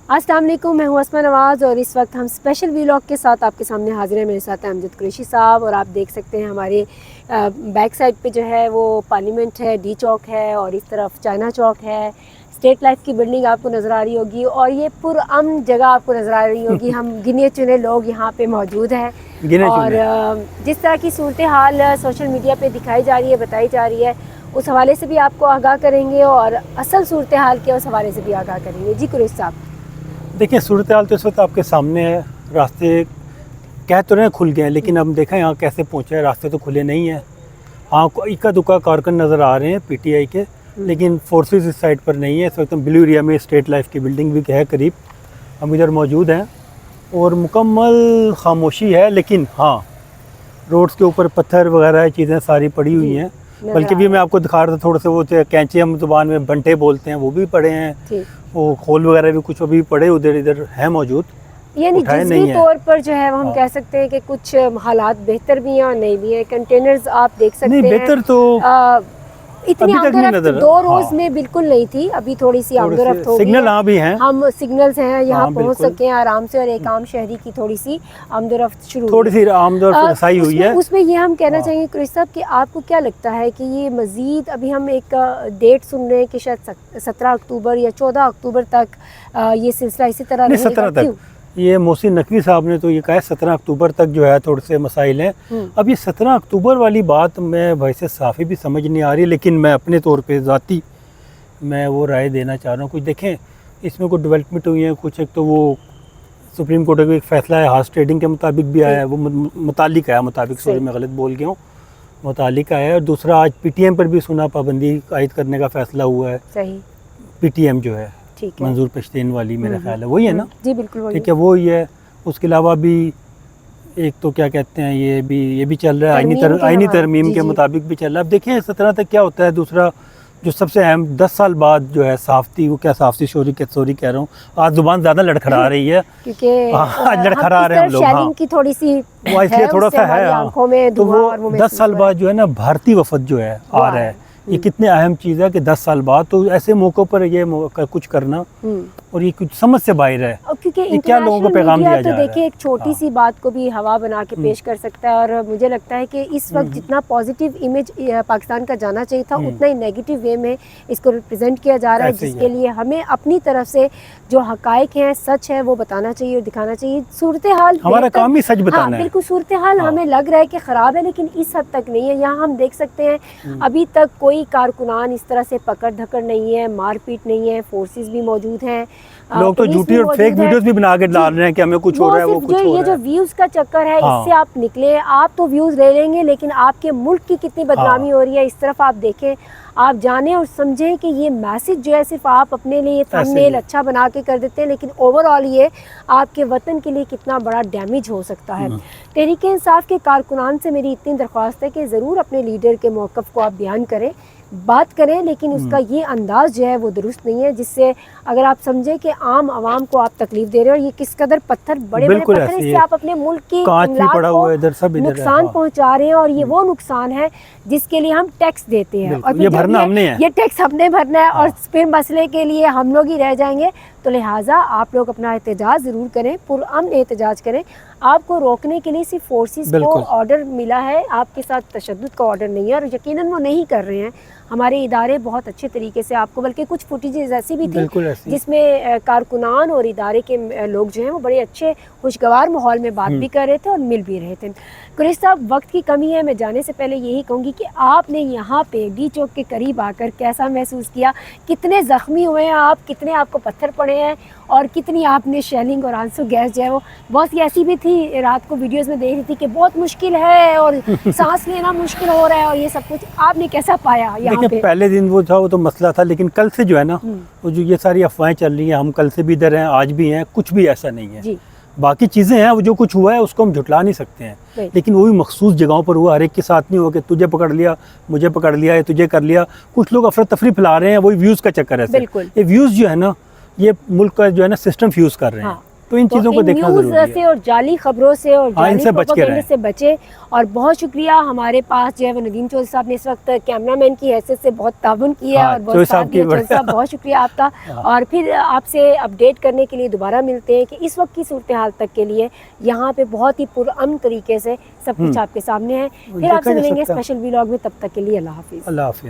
अस्सलाम वालेकुम, मैं हूँ अस्मा नवाज़ और इस वक्त हम स्पेशल व्लॉग के साथ आपके सामने हाजिर हैं। मेरे साथ हैं अमजद कुरैशी साहब और आप देख सकते हैं हमारे बैक साइड पे जो है वो पार्लियामेंट है, डी चौक है और इस तरफ चाइना चौक है। स्टेट लाइफ की बिल्डिंग आपको नज़र आ रही होगी और ये पुरअमन जगह आपको नज़र आ रही होगी। हम गिने चुने लोग यहाँ पे मौजूद हैं और जिस तरह की सूरत हाल सोशल मीडिया पे दिखाई जा रही है, बताई जा रही है, उस हवाले से भी आपको आगाह करेंगे और असल सूरत हाल के उस हवाले से भी आगाह करेंगे। जी कुरैशी साहब, देखिए सूरत हाल तो इस वक्त आपके सामने है। रास्ते कह तो रहे खुल गए हैं, लेकिन अब देखें यहाँ कैसे पहुँचे हैं। रास्ते तो खुले नहीं हैं। हाँ, इक्का दुक्का कारकुन नज़र आ रहे हैं पीटीआई के, लेकिन फोर्सेस इस साइड पर नहीं है। इस वक्त ब्लू एरिया में स्टेट लाइफ की बिल्डिंग भी है करीब, हम इधर मौजूद हैं और मुकम्मल खामोशी है। लेकिन हाँ, रोड्स के ऊपर पत्थर वगैरह चीज़ें सारी पड़ी हुई हैं। बल्कि भी मैं आपको दिखा रहा था थोड़े से वो कैंची, हम ज़ुबान में बंटे बोलते हैं, वो भी पड़े हैं। वो खोल वगैरह भी कुछ अभी पड़े उधर इधर हैं मौजूद। यानी जिसकी तौर पर जो है वो हम कह सकते हैं कि कुछ हालात बेहतर भी हैं और नहीं भी हैं। कंटेनर्स आप देख सकते हैं, नहीं बेहतर तो इतनी आमदोरफ्त 2 रोज में बिल्कुल नहीं थी। अभी थोड़ी सी आमदोरफ्त हो गई। सिग्नल यहाँ भी हैं, हम सिग्नल्स हैं यहाँ पहुँच सके हैं आराम से और एक आम शहरी की थोड़ी सी आमदोरफ्त शुरू, थोड़ी सी आमदोरफ्त रसाई हुई है। उसमें ये हम कहना चाहेंगे कुरैशी साहब कि आपको क्या लगता है कि ये मजीद, अभी हम एक डेट सुन रहे हैं कि शायद 17 अक्टूबर या 14 अक्टूबर तक ये सिलसिला इसी तरह रहेगा? 17 तक ये मोहसिन नकवी साहब ने तो ये कहा है 17 अक्टूबर तक जो है थोड़े से मसाइल हैं। अब ये 17 अक्टूबर वाली बात मैं वैसे साफ़ी भी समझ नहीं आ रही, लेकिन मैं अपने तौर पे ज़ाती मैं वो राय देना चाह रहा हूँ। कुछ देखें इसमें कुछ डेवलपमेंट हुई है कुछ। एक तो वो सुप्रीम कोर्ट का एक फ़ैसला है, हार्स ट्रेडिंग के मुताबिक भी आया है, वो मुतालिक आया, मुताबिक सॉरी मैं गलत बोल गया हूँ, मुतालिक आया है। और दूसरा आज PTM पर भी सुना पाबंदी आयद करने का फ़ैसला हुआ है। सही, PTM जो है मंजूर पश्तीन वाली, मेरा ख्याल है वही है ना? जी बिल्कुल ठीक है, वो ही है। उसके अलावा भी एक तो क्या कहते हैं ये भी चल रहा है, आईनी तरमीम के मुताबिक भी चल रहा है। अब देखिए 17 तक क्या होता है। दूसरा जो सबसे अहम 10 साल बाद जो है साफ्ती, वो क्या साफ्ती सॉरी कह रहा हूँ, आज जुबान ज़्यादा लड़खड़ा रही है क्योंकि आज लड़खड़ा रहे हैं हम लोग। हाँ, की थोड़ी सी इसलिए थोड़ा सा है। हाँ, तो वो 10 साल बाद जो है ना भारतीय वफद जो है आ रहा है। ये कितने अहम चीज़ है कि 10 साल बाद तो ऐसे मौक़ों पर ये कुछ करना और ये कुछ समझ से बाहर है, क्योंकि क्या लोगों को पैगाम दिया जा रहा है। देखिए एक छोटी सी बात को भी हवा बना के पेश कर सकता है और मुझे लगता है कि इस वक्त जितना पॉजिटिव इमेज पाकिस्तान का जाना चाहिए था उतना ही नेगेटिव वे में इसको रिप्रेजेंट किया जा रहा है, जिसके लिए हमें अपनी तरफ से जो हकाइक हैं, सच है, वो बताना चाहिए और दिखाना चाहिए। सूरत हाल हमारा काम ही सच बताना है। बिल्कुल, सूरत हाल हमें लग रहा है कि ख़राब है, लेकिन इस हद तक नहीं है। यहाँ हम देख सकते हैं अभी तक कोई कारकुनान इस तरह से पकड़ धकड़ नहीं है, मारपीट नहीं है, फोर्सेस भी मौजूद हैं। लोग तो झूठी और फेक वीडियोस भी बना के डाल रहे हैं कि हमें कुछ हो रहा है, वो कुछ हो रहा है। ये जो व्यूज का चक्कर है, इससे आप निकले, आप तो व्यूज ले लेंगे, लेकिन आपके मुल्क की कितनी बदनामी हो रही है, इस तरफ आप देखें, आप जानें और समझें कि ये मैसेज जो है सिर्फ आप अपने लिए थंबनेल अच्छा बना के कर देते हैं, लेकिन ओवरऑल ये आपके वतन के लिए कितना बड़ा डैमेज हो सकता है। तहरीक इंसाफ के कारकुनान से मेरी इतनी दरख्वास्त है कि ज़रूर अपने लीडर के मौक़िफ़ को आप बयान करें, बात करें, लेकिन उसका ये अंदाज़ जो है वो दुरुस्त नहीं है, जिससे अगर आप समझें कि आम आवाम को आप तकलीफ दे रहे हो और ये किस कदर पत्थर, बड़े बड़े पत्थर, इससे आप अपने मुल्क की नुकसान पहुंचा रहे हैं और ये वो नुकसान है जिसके लिए हम टैक्स देते हैं और ये भरना हमने है, ये टैक्स हमने भरना है और फिर मसले के लिए हम लोग ही रह जाएंगे। तो लिहाजा आप लोग अपना एहतजाज ज़रूर करें, पुरअमन एहतजाज करें। आपको रोकने के लिए सिर्फ फोर्सेस को ऑर्डर मिला है, आपके साथ तशद्दुद का ऑर्डर नहीं है और यकीनन वो नहीं कर रहे हैं। हमारे इदारे बहुत अच्छे तरीके से आपको, बल्कि कुछ फुटेजेस ऐसी भी थी जिसमें कारकुनान और इदारे के लोग जो हैं वो बड़े अच्छे खुशगवार माहौल में बात भी कर रहे थे और मिल भी रहे थे। कुरैशी साहब, वक्त की कमी है, मैं जाने से पहले यही कहूँगी कि आपने यहाँ पे डी चौक के करीब आकर कैसा महसूस किया? कितने ज़ख्मी हुए हैं आप, कितने आपको पत्थर पड़े हैं और कितनी आपने शेलिंग और आंसू गैस जो है वो बहुत सी ऐसी भी थी, रात को वीडियोस में देख रही थी कि बहुत मुश्किल है और सांस लेना मुश्किल हो रहा है और ये सब कुछ आपने कैसा पाया यहाँ पे? पहले दिन वो था, वो तो मसला था, लेकिन कल से जो है ना वो जो ये सारी अफवाहें चल रही हैं, हम कल से भी इधर हैं, आज भी हैं, कुछ भी ऐसा नहीं है। बाकी चीज़ें हैं, वो जो कुछ हुआ है उसको हम झुटला नहीं सकते हैं, लेकिन वो भी मखसूस जगहों पर हुआ, हर एक के साथ नहीं हुआ कि तुझे पकड़ लिया, मुझे पकड़ लिया, या तुझे कर लिया। कुछ लोग अफरा तफरी फैला रहे हैं, वही व्यूज़ का चक्कर है। ये व्यूज़ जो है ना, ये मुल्क का जो है ना सिस्टम फ्यूज़ कर रहे हैं। تو ان چیزوں کو دیکھنا ضروری ہے سے اور جعلی خبروں سے اور ہاں، ان جعلی سے بچ کے پروپیگنڈے رہیں۔ سے بچیں. اور بہت شکریہ ہمارے پاس جو ہے وہ ندیم چودھری صاحب نے اس وقت کیمرہ مین کی حیثیت سے بہت تعاون کیا ہے ہاں، اور چودھری بہت صاحب ساتھ دیا. کی چودھری صاحب بہت شکریہ آپ کا. اور پھر آپ سے اپڈیٹ کرنے کے لیے دوبارہ ملتے ہیں کہ اس وقت کی صورتحال تک کے لیے یہاں پہ بہت ہی پرامن طریقے سے سب کچھ آپ کے سامنے ہے. پھر آپ سے دیکھا جا ملیں گے سکتا ہے. اسپیشل ولاگ میں. تب تک کے لیے اللہ حافظ. اللہ حافظ.